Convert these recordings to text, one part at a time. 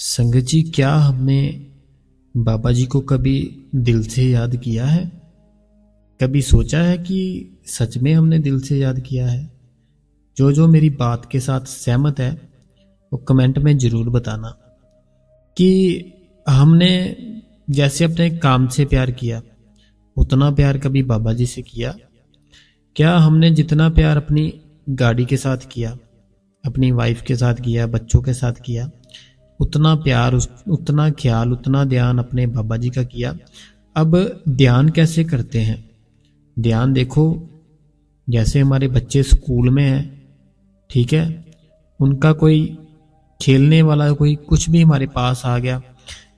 संगत जी, क्या हमने बाबा जी को कभी दिल से याद किया है? कभी सोचा है कि सच में हमने दिल से याद किया है? जो जो मेरी बात के साथ सहमत है वो कमेंट में ज़रूर बताना कि हमने जैसे अपने काम से प्यार किया उतना प्यार कभी बाबा जी से किया? क्या हमने जितना प्यार अपनी गाड़ी के साथ किया, अपनी वाइफ के साथ किया, बच्चों के साथ किया, उतना प्यार उतना ख्याल उतना ध्यान अपने बाबा जी का किया? अब ध्यान कैसे करते हैं? ध्यान देखो, जैसे हमारे बच्चे स्कूल में हैं, ठीक है, उनका कोई खेलने वाला कोई कुछ भी हमारे पास आ गया,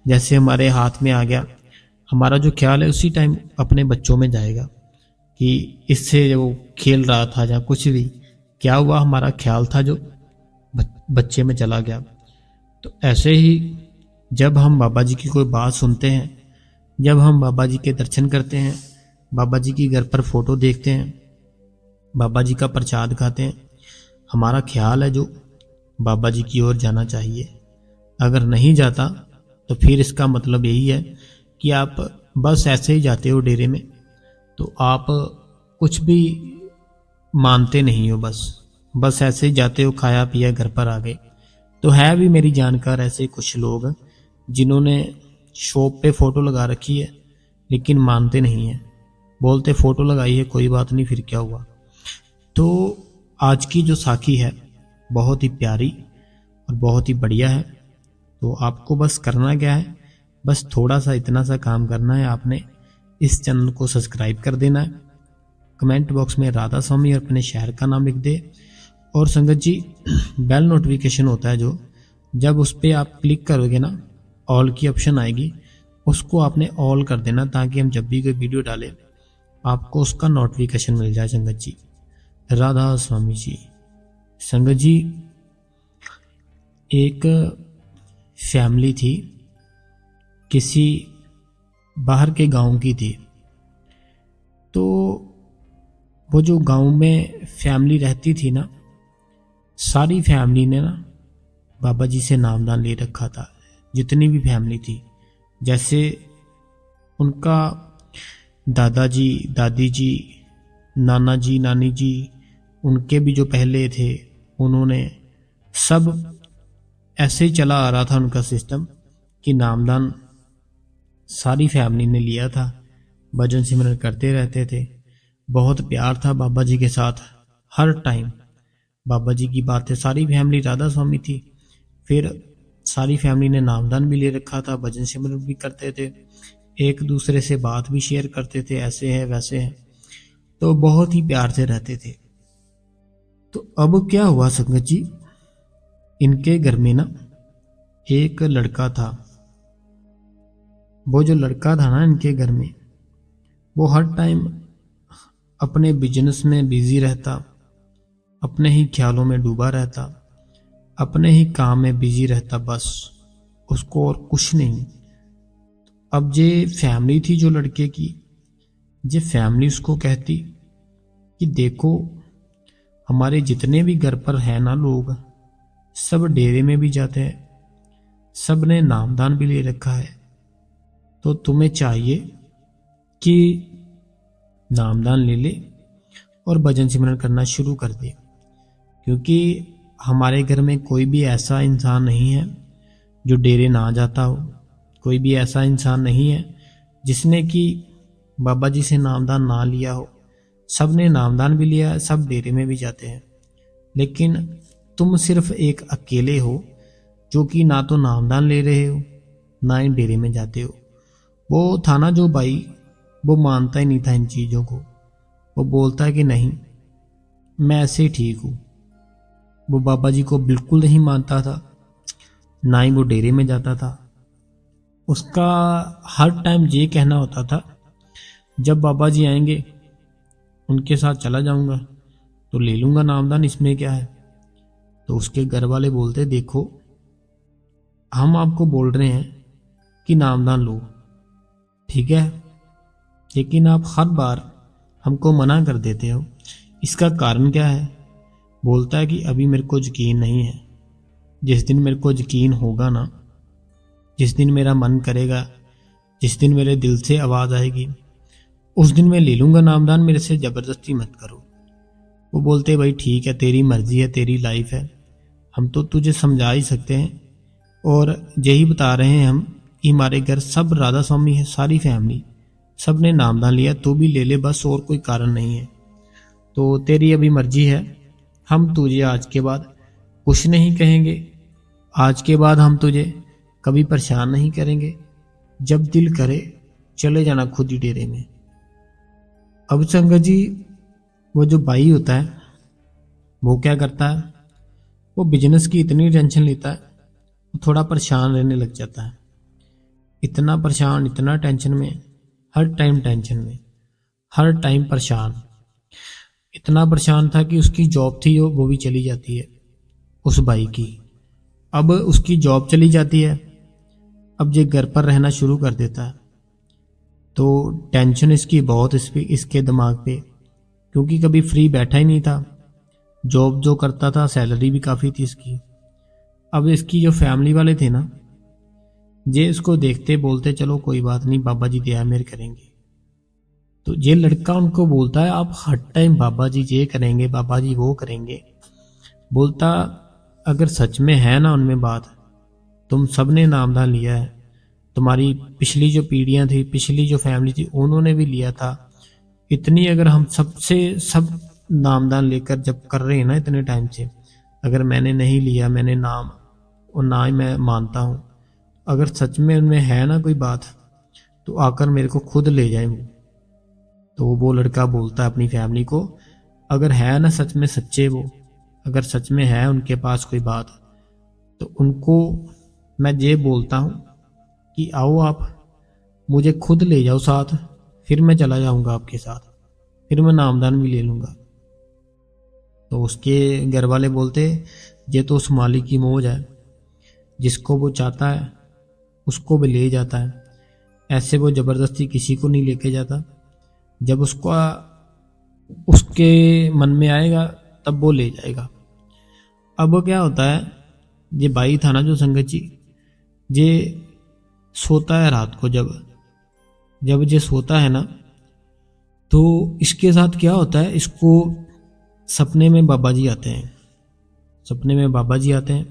जैसे हमारे हाथ में आ गया, हमारा जो ख्याल है उसी टाइम अपने बच्चों में जाएगा कि इससे वो खेल रहा था या कुछ भी क्या हुआ, हमारा ख्याल था जो बच्चे में चला गया। तो ऐसे ही जब हम बाबा जी की कोई बात सुनते हैं, जब हम बाबा जी के दर्शन करते हैं, बाबा जी की घर पर फोटो देखते हैं, बाबा जी का प्रसाद खाते हैं, हमारा ख्याल है जो बाबा जी की ओर जाना चाहिए। अगर नहीं जाता तो फिर इसका मतलब यही है कि आप बस ऐसे ही जाते हो डेरे में, तो आप कुछ भी मानते नहीं हो, बस ऐसे ही जाते हो, खाया पिया घर पर आ गए। तो है भी मेरी जानकार ऐसे कुछ लोग जिन्होंने शॉप पे फोटो लगा रखी है लेकिन मानते नहीं हैं, बोलते फोटो लगाई है कोई बात नहीं, फिर क्या हुआ। तो आज की जो साखी है बहुत ही प्यारी और बहुत ही बढ़िया है। तो आपको बस करना क्या है, बस थोड़ा सा इतना सा काम करना है, आपने इस चैनल को सब्सक्राइब कर देना है, कमेंट बॉक्स में राधा स्वामी और अपने शहर का नाम लिख दे, और संगत जी बेल नोटिफिकेशन होता है जो, जब उस पर आप क्लिक करोगे ना, ऑल की ऑप्शन आएगी, उसको आपने ऑल कर देना ताकि हम जब भी कोई वीडियो डालें आपको उसका नोटिफिकेशन मिल जाए। संगत जी राधा स्वामी जी। संगत जी, एक फैमिली थी, किसी बाहर के गांव की थी। तो वो जो गांव में फैमिली रहती थी ना, सारी फैमिली ने ना बाबा जी से नामदान ले रखा था, जितनी भी फैमिली थी। जैसे उनका दादाजी, दादी जी, नाना जी, नानी जी, उनके भी जो पहले थे, उन्होंने सब ऐसे ही चला आ रहा था उनका सिस्टम कि नामदान सारी फैमिली ने लिया था, भजन सिमरन करते रहते थे, बहुत प्यार था बाबा जी के साथ। हर टाइम बाबा जी की बातें, सारी फैमिली राधा स्वामी थी, फिर सारी फैमिली ने नामदान भी ले रखा था, भजन सिमरन भी करते थे, एक दूसरे से बात भी शेयर करते थे, ऐसे है वैसे है, तो बहुत ही प्यार से रहते थे। तो अब क्या हुआ संगत जी, इनके घर में ना एक लड़का था। वो जो लड़का था ना इनके घर में, वो हर टाइम अपने बिजनेस में बिजी रहता, अपने ही ख्यालों में डूबा रहता, अपने ही काम में बिजी रहता, बस उसको और कुछ नहीं। अब ये फैमिली थी जो लड़के की, ये फैमिली उसको कहती कि देखो हमारे जितने भी घर पर है ना लोग, सब डेरे में भी जाते हैं, सब ने नामदान भी ले रखा है, तो तुम्हें चाहिए कि नामदान ले ले और भजन सिमरन करना शुरू कर दे, क्योंकि हमारे घर में कोई भी ऐसा इंसान नहीं है जो डेरे ना जाता हो, कोई भी ऐसा इंसान नहीं है जिसने कि बाबा जी से नामदान ना लिया हो। सब ने नामदान भी लिया है, सब डेरे में भी जाते हैं, लेकिन तुम सिर्फ एक अकेले हो जो कि ना तो नामदान ले रहे हो ना ही डेरे में जाते हो। वो था ना जो भाई, वो मानता ही नहीं था इन चीज़ों को, वो बोलता है कि नहीं मैं ऐसे ही ठीक हूँ। वो बाबा जी को बिल्कुल नहीं मानता था, ना ही वो डेरे में जाता था। उसका हर टाइम ये कहना होता था, जब बाबा जी आएंगे उनके साथ चला जाऊंगा तो ले लूंगा नामदान, इसमें क्या है। तो उसके घर वाले बोलते, देखो हम आपको बोल रहे हैं कि नामदान लो, ठीक है, लेकिन आप हर बार हमको मना कर देते हो, इसका कारण क्या है? बोलता है कि अभी मेरे को यकीन नहीं है, जिस दिन मेरे को यकीन होगा ना जिस दिन मेरा मन करेगा, जिस दिन मेरे दिल से आवाज़ आएगी, उस दिन मैं ले लूँगा नामदान, मेरे से ज़बरदस्ती मत करो। वो बोलते भाई ठीक है, तेरी मर्जी है, तेरी लाइफ है, हम तो तुझे समझा ही सकते हैं और यही बता रहे हैं हम कि हमारे घर सब राधा स्वामी है, सारी फैमिली सब ने नामदान लिया, तू भी ले ले बस, और कोई कारण नहीं है। तो तेरी अभी मर्जी है, हम तुझे आज के बाद कुछ नहीं कहेंगे, आज के बाद हम तुझे कभी परेशान नहीं करेंगे, जब दिल करे चले जाना खुद ही डेरे में। अब संगत जी, वो जो भाई होता है वो क्या करता है, वो बिजनेस की इतनी टेंशन लेता है, वो थोड़ा परेशान रहने लग जाता है। इतना परेशान, इतना टेंशन में, हर टाइम टेंशन में, हर टाइम परेशान। इतना परेशान था कि उसकी जॉब थी वो भी चली जाती है उस भाई की। अब उसकी जॉब चली जाती है, अब ये घर पर रहना शुरू कर देता है। तो टेंशन इसकी बहुत इसके दिमाग पे, क्योंकि कभी फ्री बैठा ही नहीं था, जॉब जो करता था सैलरी भी काफ़ी थी इसकी। अब इसकी जो फैमिली वाले थे ना, ये इसको देखते बोलते चलो कोई बात नहीं, बाबा जी दया मेहर करेंगे। तो ये लड़का उनको बोलता है आप हर टाइम बाबा जी ये करेंगे, बाबा जी वो करेंगे। बोलता अगर सच में है ना उनमें बात, तुम सब ने नामदान लिया है, तुम्हारी पिछली जो पीढ़ियां थी, पिछली जो फैमिली थी, उन्होंने भी लिया था। इतनी अगर हम सबसे सब नामदान लेकर जब कर रहे हैं ना इतने टाइम से, अगर मैंने नहीं लिया, मैंने नाम और ना ही मैं मानता हूँ, अगर सच में उनमें है ना कोई बात तो आकर मेरे को खुद ले जाए। तो वो लड़का बोलता है अपनी फैमिली को, अगर है ना सच में सच्चे वो, अगर सच में है उनके पास कोई बात, तो उनको मैं ये बोलता हूँ कि आओ आप मुझे खुद ले जाओ साथ, फिर मैं चला जाऊंगा आपके साथ, फिर मैं नामदान भी ले लूँगा। तो उसके घर वाले बोलते ये तो उस मालिक की मौज है, जिसको वो चाहता है उसको भी ले जाता है, ऐसे वो ज़बरदस्ती किसी को नहीं लेके जाता। जब उसके मन में आएगा तब वो ले जाएगा। अब क्या होता है, ये भाई था ना जो संगत जी, ये सोता है रात को, जब ये सोता है ना, तो इसके साथ क्या होता है, इसको सपने में बाबा जी आते हैं। सपने में बाबा जी आते हैं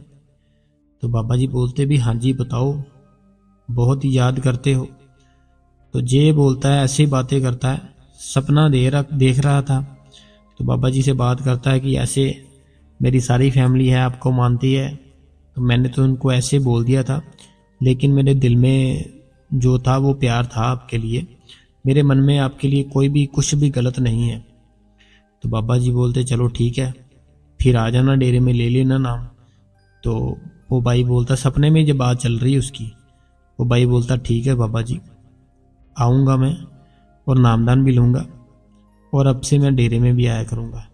तो बाबा जी बोलते भी हाँ जी बताओ, बहुत ही याद करते हो। तो ये बोलता है, ऐसी बातें करता है, सपना देख रहा था। तो बाबा जी से बात करता है कि ऐसे मेरी सारी फैमिली है, आपको मानती है, तो मैंने तो उनको ऐसे बोल दिया था, लेकिन मेरे दिल में जो था वो प्यार था आपके लिए, मेरे मन में आपके लिए कोई भी कुछ भी गलत नहीं है। तो बाबा जी बोलते चलो ठीक है, फिर आ जाना डेरे में, ले लेना नाम। तो वो भाई बोलता, सपने में जब बात चल रही है उसकी, वो भाई बोलता ठीक है बाबा जी, आऊँगा मैं और नामदान भी लूँगा, और अब से मैं डेरे में भी आया करूँगा।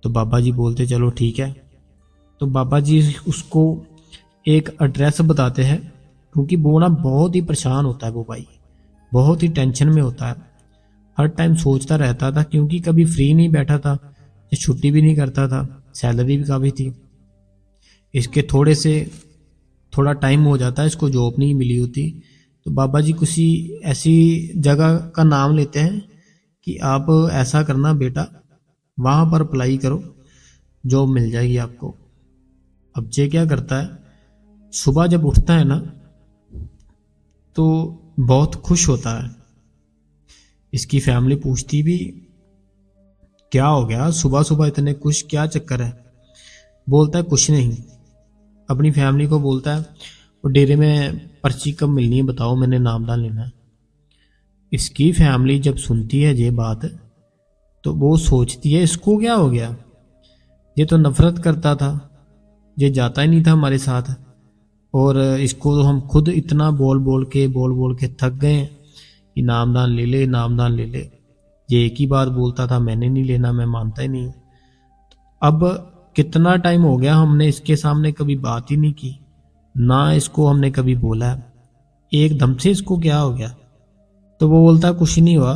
तो बाबा जी बोलते चलो ठीक है। तो बाबा जी उसको एक एड्रेस बताते हैं, क्योंकि वो ना बहुत ही परेशान होता है, वो भाई बहुत ही टेंशन में होता है, हर टाइम सोचता रहता था, क्योंकि कभी फ्री नहीं बैठा था, ये छुट्टी भी नहीं करता था, सैलरी भी काफ़ी थी इसके, थोड़ा टाइम हो जाता है इसको जॉब नहीं मिली होती। तो बाबा जी किसी ऐसी जगह का नाम लेते हैं कि आप ऐसा करना बेटा, वहाँ पर अप्लाई करो, जॉब मिल जाएगी आपको। अब ये क्या करता है, सुबह जब उठता है ना तो बहुत खुश होता है। इसकी फैमिली पूछती भी क्या हो गया, सुबह सुबह इतने खुश, क्या चक्कर है? बोलता है कुछ नहीं, अपनी फैमिली को बोलता है और डेरे में पर्ची कब मिलनी है बताओ, मैंने नामदान लेना है। इसकी फैमिली जब सुनती है ये बात तो वो सोचती है इसको क्या हो गया, ये तो नफरत करता था, ये जाता ही नहीं था हमारे साथ, और इसको तो हम खुद इतना बोल बोल के थक गए कि नामदान ले ले, नामदान ले ले। ये एक ही बात बोलता था, मैंने नहीं लेना, मैं मानता ही नहीं। अब कितना टाइम हो गया हमने इसके सामने कभी बात ही नहीं की, ना इसको हमने कभी बोला, एकदम से इसको क्या हो गया? तो वो बोलता कुछ नहीं हुआ,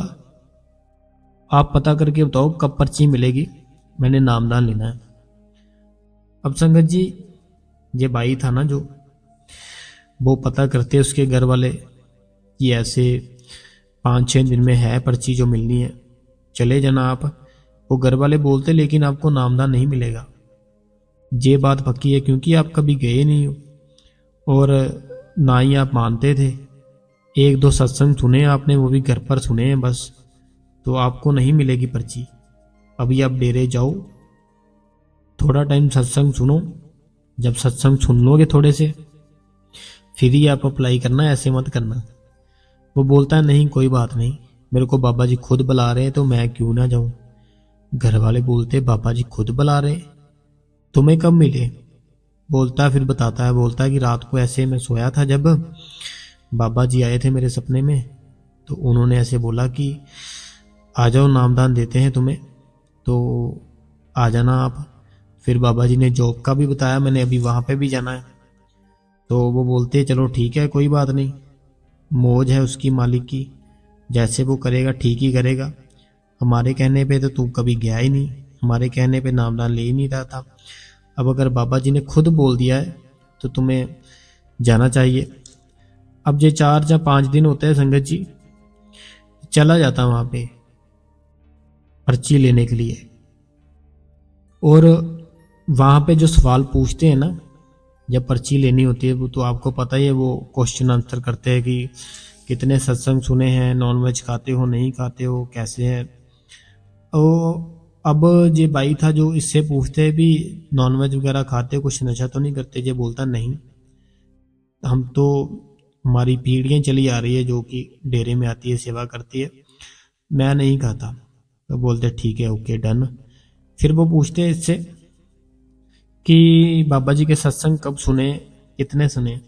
आप पता करके बताओ कब पर्ची मिलेगी, मैंने नामदान लेना है। अब संगत जी ये भाई था ना जो, वो पता करते उसके घर वाले कि ऐसे 5-6 दिन में है पर्ची जो मिलनी है, चले जाना आप। वो घर वाले बोलते लेकिन आपको नामदान नहीं मिलेगा। ये बात पक्की है क्योंकि आप कभी गए नहीं हो और ना ही आप मानते थे। 1-2 सत्संग सुने आपने, वो भी घर पर सुने हैं बस, तो आपको नहीं मिलेगी पर्ची। अभी आप डेरे जाओ, थोड़ा टाइम सत्संग सुनो, जब सत्संग सुन लोगे थोड़े से फिर ही आप अप्लाई करना, ऐसे मत करना। वो बोलता है नहीं कोई बात नहीं, मेरे को बाबा जी खुद बुला रहे हैं तो मैं क्यों ना जाऊं। घर वाले बोलते बाबा जी खुद बुला रहे, तुम्हें कब मिले? बोलता है, फिर बताता है, बोलता है कि रात को ऐसे मैं सोया था जब बाबा जी आए थे मेरे सपने में, तो उन्होंने ऐसे बोला कि आ जाओ नामदान देते हैं तुम्हें, तो आ जाना आप। फिर बाबा जी ने जॉब का भी बताया, मैंने अभी वहाँ पे भी जाना है। तो वो बोलते चलो ठीक है कोई बात नहीं, मौज है उसकी मालिक की, जैसे वो करेगा ठीक ही करेगा। हमारे कहने पे तो तू कभी गया ही नहीं, हमारे कहने पे नामदान ले ही नहीं रहा था। अब अगर बाबा जी ने खुद बोल दिया है तो तुम्हें जाना चाहिए। अब ये 4 या 5 दिन होते हैं संगत जी, चला जाता वहाँ पे पर्ची लेने के लिए। और वहाँ पे जो सवाल पूछते हैं ना जब पर्ची लेनी होती है, वो तो आपको पता ही है, वो क्वेश्चन आंसर करते हैं कि कितने सत्संग सुने हैं, नॉनवेज खाते हो नहीं खाते हो, कैसे हैं। अब ये भाई था जो इससे पूछते हैं भी नॉनवेज वगैरह खाते हो, कुछ नशा तो नहीं करते? ये बोलता नहीं, हम तो हमारी पीढ़ियाँ चली आ रही है जो कि डेरे में आती है सेवा करती है, मैं नहीं खाता। तो बोलते ठीक है ओके डन। फिर वो पूछते हैं इससे कि बाबा जी के सत्संग कब सुने, कितने सुने?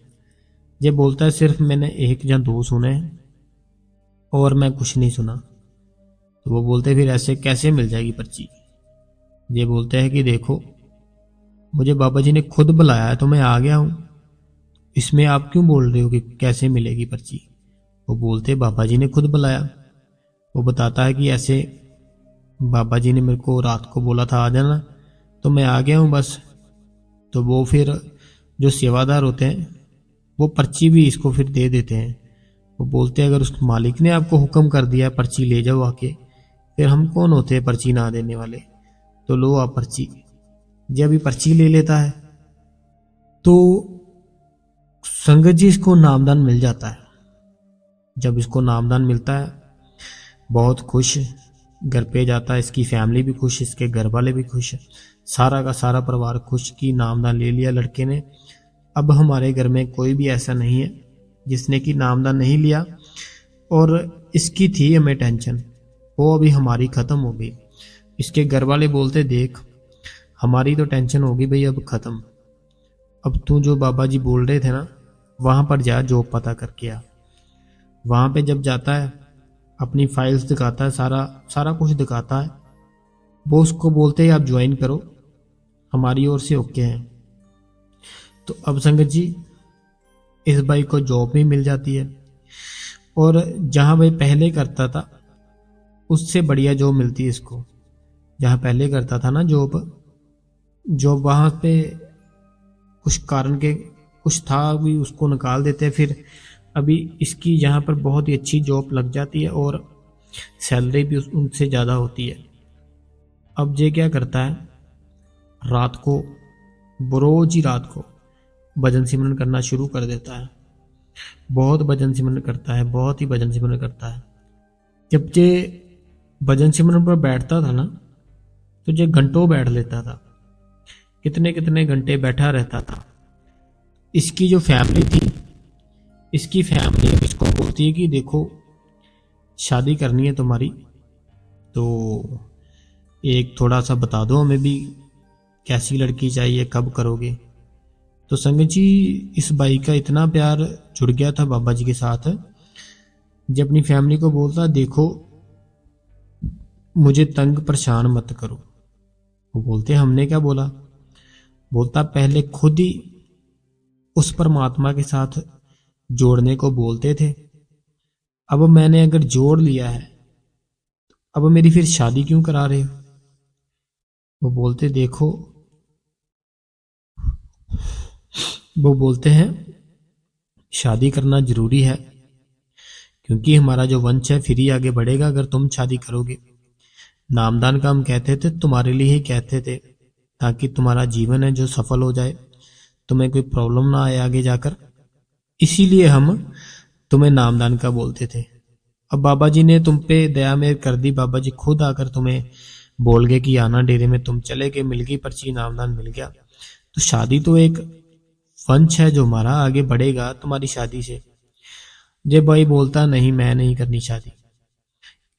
ये बोलता है सिर्फ मैंने 1 या 2 सुने और मैं कुछ नहीं सुना। तो वो बोलते फिर ऐसे कैसे मिल जाएगी पर्ची? ये बोलते हैं कि देखो मुझे बाबा जी ने खुद बुलाया है तो मैं आ गया हूँ, इसमें आप क्यों बोल रहे हो कि कैसे मिलेगी पर्ची? वो बोलते बाबा जी ने खुद बुलाया। वो बताता है कि ऐसे बाबा जी ने मेरे को रात को बोला था आ जाना, तो मैं आ गया हूँ बस। तो वो फिर जो सेवादार होते हैं वो पर्ची भी इसको फिर दे देते हैं। वो बोलते हैं अगर उस मालिक ने आपको हुक्म कर दिया पर्ची ले जाओ आके, फिर हम कौन होते हैं पर्ची ना देने वाले? तो लो आप पर्ची। जब अभी पर्ची ले लेता है तो संगत जी इसको नामदान मिल जाता है। जब इसको नामदान मिलता है बहुत खुश, घर पे जाता है, इसकी फैमिली भी खुश, इसके घर वाले भी खुश, सारा का सारा परिवार खुश कि नामदान ले लिया लड़के ने। अब हमारे घर में कोई भी ऐसा नहीं है जिसने कि नामदान नहीं लिया, और इसकी थी हमें टेंशन, वो अभी हमारी खत्म हो गई। इसके घर वाले बोलते देख हमारी तो टेंशन होगी भाई अब खत्म, अब तू जो बाबा जी बोल रहे थे ना वहां पर जा, जॉब पता करके आ। वहां पे जब जाता है अपनी फाइल्स दिखाता है, सारा सारा कुछ दिखाता है। वो उसको बोलते हैं आप ज्वाइन करो, हमारी ओर से ओके हैं। तो अब संगत जी इस भाई को जॉब भी मिल जाती है, और जहां भाई पहले करता था उससे बढ़िया जॉब मिलती है इसको। जहां पहले करता था ना जॉब वहां पे कुछ कारण के कुछ था भी उसको निकाल देते हैं। फिर अभी इसकी यहाँ पर बहुत ही अच्छी जॉब लग जाती है और सैलरी भी उनसे ज़्यादा होती है। अब ये क्या करता है, रात को रोज ही रात को भजन सिमरन करना शुरू कर देता है। बहुत भजन सिमरन करता है, बहुत ही भजन सिमरन करता है। जब ये भजन सिमरन पर बैठता था ना तो ये घंटों बैठ लेता था, कितने कितने घंटे बैठा रहता था। इसकी जो फैमिली थी, इसकी फैमिली इसको बोलती है कि देखो शादी करनी है तुम्हारी तो एक थोड़ा सा बता दो हमें भी, कैसी लड़की चाहिए, कब करोगे? तो संगत जी इस भाई का इतना प्यार जुड़ गया था बाबा जी के साथ, जब अपनी फैमिली को बोलता देखो मुझे तंग परेशान मत करो। वो बोलते हमने क्या बोला? बोलता पहले खुद ही उस परमात्मा के साथ जोड़ने को बोलते थे, अब मैंने अगर जोड़ लिया है अब मेरी फिर शादी क्यों करा रहे हो? वो बोलते देखो, वो बोलते हैं शादी करना जरूरी है, क्योंकि हमारा जो वंश है फिर ही आगे बढ़ेगा अगर तुम शादी करोगे। नामदान का हम कहते थे तुम्हारे लिए ही कहते थे, ताकि तुम्हारा जीवन है जो सफल हो जाए, तुम्हें कोई प्रॉब्लम ना आए आगे जाकर, इसीलिए हम तुम्हें नामदान का बोलते थे। अब बाबा जी ने तुम पे दया मेहर कर दी, बाबा जी खुद आकर तुम्हें बोल गए कि आना डेरे में, तुम चले गए, मिल गई पर्ची, नामदान मिल गया। तो शादी तो एक वंश है जो हमारा आगे बढ़ेगा तुम्हारी शादी से। जब भाई बोलता नहीं मैं नहीं करनी शादी,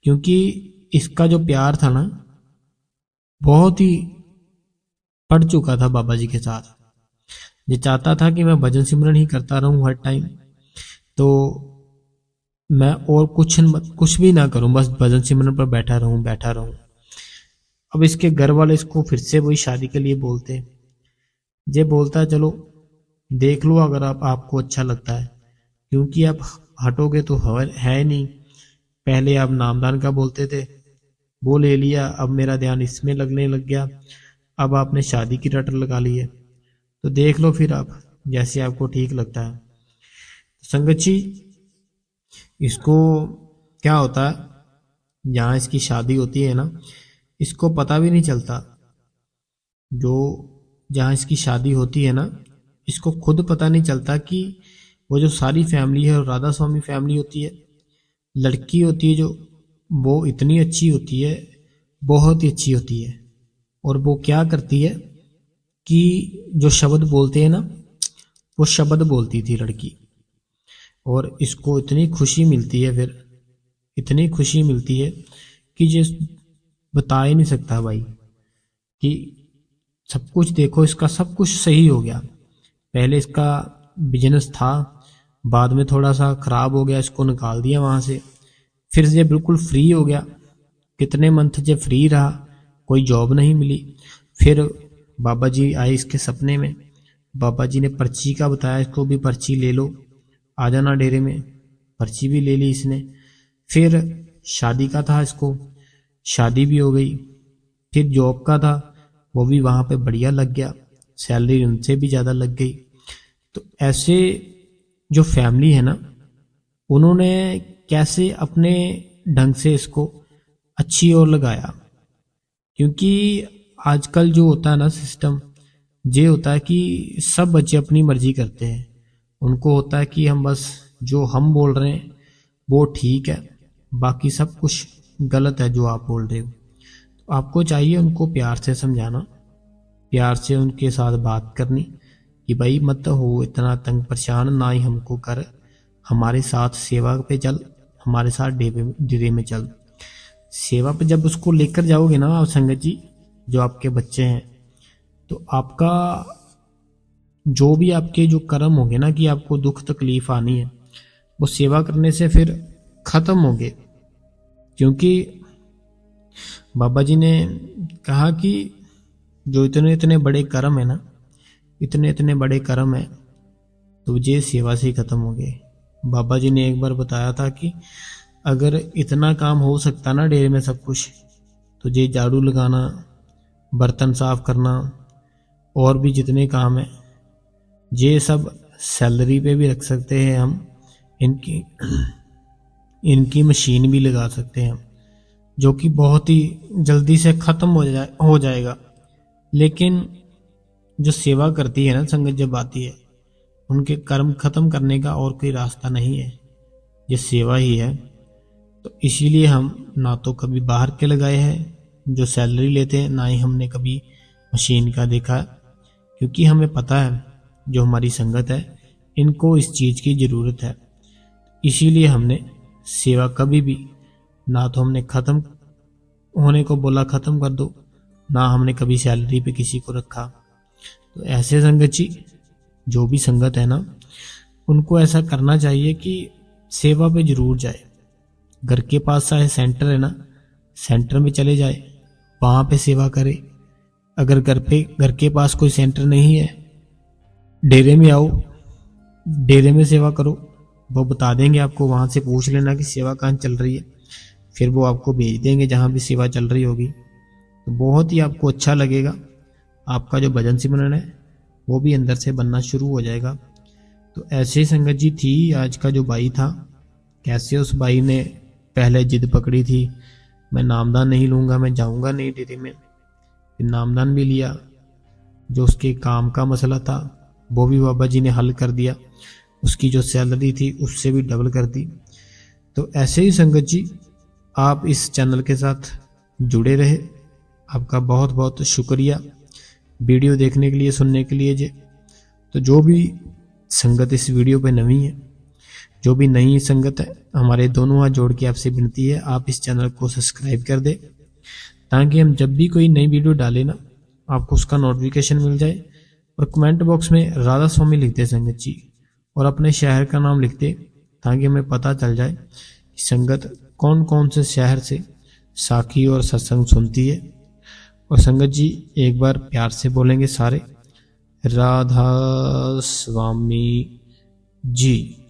क्योंकि इसका जो प्यार था ना बहुत ही पड़ चुका था बाबा जी के साथ। ये चाहता था कि मैं भजन सिमरन ही करता रहूं हर टाइम, तो मैं और कुछ भी ना करूं, बस भजन सिमरन पर बैठा रहूं। अब इसके घर वाले इसको फिर से वही शादी के लिए बोलते। ये बोलता चलो देख लो अगर आपको अच्छा लगता है, क्योंकि आप हटोगे तो है नहीं। पहले आप नामदान का बोलते थे, वो ले लिया, अब मेरा ध्यान इसमें लगने लग गया, अब आपने शादी की रट लगा ली है, तो देख लो फिर आप जैसे आपको ठीक लगता है। संगत जी, इसको क्या होता है जहाँ इसकी शादी होती है ना, इसको पता भी नहीं चलता। जो जहाँ इसकी शादी होती है ना, इसको खुद पता नहीं चलता कि वो जो सारी फैमिली है और राधा स्वामी फैमिली होती है, लड़की होती है जो, वो इतनी अच्छी होती है, बहुत ही अच्छी होती है। और वो क्या करती है कि जो शब्द बोलते हैं ना, वो शब्द बोलती थी लड़की, और इसको इतनी खुशी मिलती है, फिर इतनी खुशी मिलती है कि ये बता ही नहीं सकता भाई, कि सब कुछ देखो इसका सब कुछ सही हो गया। पहले इसका बिजनेस था, बाद में थोड़ा सा खराब हो गया, इसको निकाल दिया वहां से, फिर ये बिल्कुल फ्री हो गया। कितने मंथ ये फ्री रहा, कोई जॉब नहीं मिली। फिर बाबा जी आए इसके सपने में, बाबा जी ने पर्ची का बताया इसको भी, पर्ची ले लो, आ जाना डेरे में। पर्ची भी ले ली इसने। फिर शादी का था इसको, शादी भी हो गई। फिर जॉब का था, वो भी वहां पे बढ़िया लग गया, सैलरी उनसे भी ज़्यादा लग गई। तो ऐसे जो फैमिली है ना, उन्होंने कैसे अपने ढंग से इसको अच्छी ओर लगाया। क्योंकि आजकल जो होता है ना सिस्टम, ये होता है कि सब बच्चे अपनी मर्जी करते हैं। उनको होता है कि हम बस जो हम बोल रहे हैं वो ठीक है, बाकी सब कुछ गलत है जो आप बोल रहे हो। तो आपको चाहिए उनको प्यार से समझाना, प्यार से उनके साथ बात करनी कि भाई मत हो इतना तंग परेशान, ना ही हमको कर, हमारे साथ सेवा पे चल, हमारे साथ डेरे में चल। सेवा पे जब उसको लेकर जाओगे ना आप संगत जी, जो आपके बच्चे हैं, तो आपका जो भी आपके जो कर्म होंगे ना कि आपको दुख तकलीफ आनी है, वो सेवा करने से फिर खत्म होंगे। क्योंकि बाबा जी ने कहा कि जो इतने इतने बड़े कर्म है ना, इतने इतने बड़े कर्म है, तो ये सेवा से ही खत्म हो गए। बाबा जी ने एक बार बताया था कि अगर इतना काम हो सकता ना डेरे में सब कुछ, तो ये झाड़ू लगाना, बर्तन साफ करना, और भी जितने काम है, ये सब सैलरी पे भी रख सकते हैं हम, इनकी मशीन भी लगा सकते हैं, जो कि बहुत ही जल्दी से ख़त्म हो जाएगा। लेकिन जो सेवा करती है ना संगत, जब आती है, उनके कर्म खत्म करने का और कोई रास्ता नहीं है, ये सेवा ही है। तो इसीलिए हम ना तो कभी बाहर के लगाए हैं जो सैलरी लेते हैं, ना ही हमने कभी मशीन का देखा, क्योंकि हमें पता है जो हमारी संगत है इनको इस चीज़ की ज़रूरत है। इसीलिए हमने सेवा कभी भी ना तो हमने ख़त्म होने को बोला ख़त्म कर दो, ना हमने कभी सैलरी पे किसी को रखा। तो ऐसे संगत जी, जो भी संगत है ना, उनको ऐसा करना चाहिए कि सेवा पे जरूर जाए। घर के पास चाहे सेंटर है ना, सेंटर में चले जाए, वहाँ पे सेवा करे। अगर घर के पास कोई सेंटर नहीं है, डेरे में आओ, डेरे में सेवा करो, वो बता देंगे आपको। वहाँ से पूछ लेना कि सेवा कहाँ चल रही है, फिर वो आपको भेज देंगे जहाँ भी सेवा चल रही होगी। तो बहुत ही आपको अच्छा लगेगा, आपका जो भजन सिमरन है वो भी अंदर से बनना शुरू हो जाएगा। तो ऐसे ही संगत जी थी आज का जो भाई था। कैसे उस भाई ने पहले जिद पकड़ी थी, मैं नामदान नहीं लूंगा, मैं जाऊंगा नहीं डेरे में। फिर नामदान भी लिया। जो उसके काम का मसला था वो भी बाबा जी ने हल कर दिया। उसकी जो सैलरी थी उससे भी डबल कर दी। तो ऐसे ही संगत जी आप इस चैनल के साथ जुड़े रहे। आपका बहुत बहुत शुक्रिया वीडियो देखने के लिए, सुनने के लिए। तो जो भी संगत इस वीडियो पे नवी है, जो भी नई संगत है, हमारे दोनों हाथ जोड़ के आपसे विनती है आप इस चैनल को सब्सक्राइब कर दे, ताकि हम जब भी कोई नई वीडियो डालें ना, आपको उसका नोटिफिकेशन मिल जाए। और कमेंट बॉक्स में राधा स्वामी लिखते संगत जी, और अपने शहर का नाम लिखते, ताकि हमें पता चल जाए कि संगत कौन कौन से शहर से साखी और सत्संग सुनती है। और संगत जी एक बार प्यार से बोलेंगे सारे, राधा स्वामी जी।